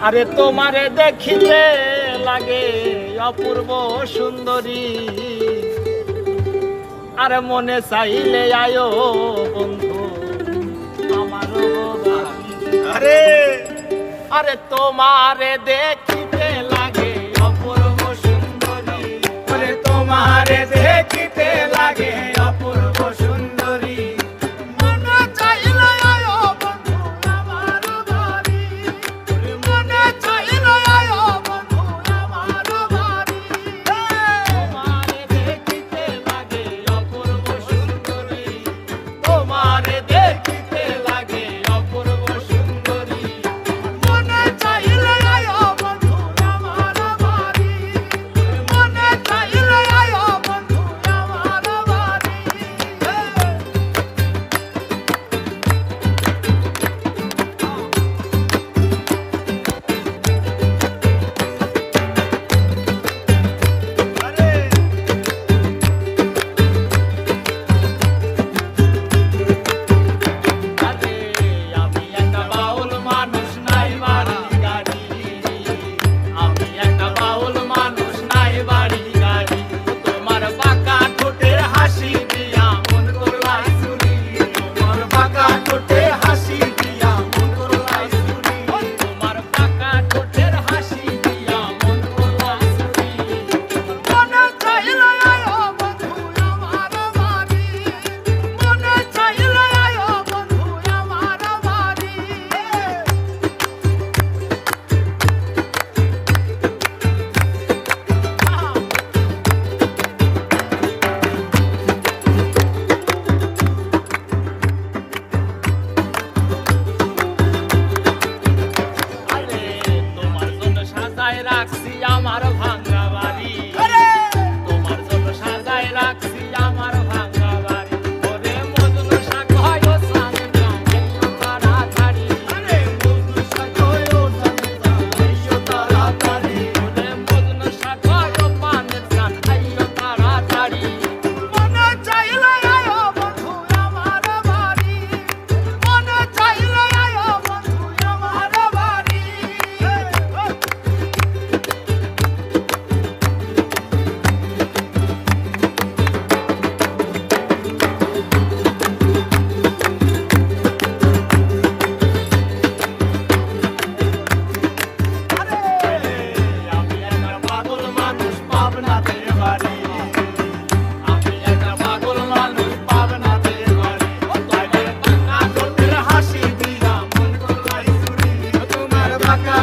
আরে তোমারে দেখিতে লাগে অপূর্ব সুন্দরী, আরে মনে চাইলে আয়ো বন্ধু আমারও বাড়ি। আরে আরে তোমারে দেখিতে লাগে অপূর্ব সুন্দরী, আরে তোমারে দেখিতে লাগে অপূর্ব সুন্দরী, মনে চাইলে আয়ো বন্ধু আমার বাড়ি, মনে চাইলে আয়ো বন্ধু আমার বাড়ি। তোমারে দেখিতে লাগে অপূর্ব সুন্দরী, তোমারে দেখিতে লাগে অপূর্ব সুন্দরী, মনে চাইলে আয়ো বন্ধু আমার বাড়ি, মনে চাইলে আয়ো বন্ধু আমার বাড়ি। আরে আমি একটা বাউল মানুষ নাই বাড়ি গাড়ি, আমি একটা বাউল মানুষ নাই বাড়ি গাড়ি, তোমার বাঁকা ঠোঁটের হাসি দিয়া মন করলাই চুরি, তোমার বাঁকা ঠোঁটের হাসি দিয়া মন করলাই চুরি, তোমার বাঁকা ঠোঁটের হাসি দিয়া মন করলাই চুরি, মনে চাইলে আয়ো বন্ধু আমার বাড়ি, মনে চাইলে আয়ো বন্ধু আমার বাড়ি। আরে তোমার জন্য সাজায় রাখছি আমার ভাঙা বাড়ি, তোমার জন্য সাজায় রাখছি আমার ভাঙা বাড়ি, ওরে মজনু শাক হয় ও সামনে যাইও তাড়াতাড়ি, আরে মজনু শাক হয় ও সামনে যাইও তাড়াতাড়ি, ওরে মজনু শাক হয় ও পানে যাইও তাড়াতাড়ি, মনে চাইলে আয়ো বন্ধু আমার বাড়ি, মনে চাইলে আয়ো বন্ধু আমার বাড়ি। আমি একটা পাগল মানুষ পাবনাতে বাড়ি, আমি একটা পাগল মানুষ পাবনাতে বাড়ি, তোমার বাঁকা ঠোঁটের হাসি দিয়া মন করলাই চুরি, তোমার বাঁকা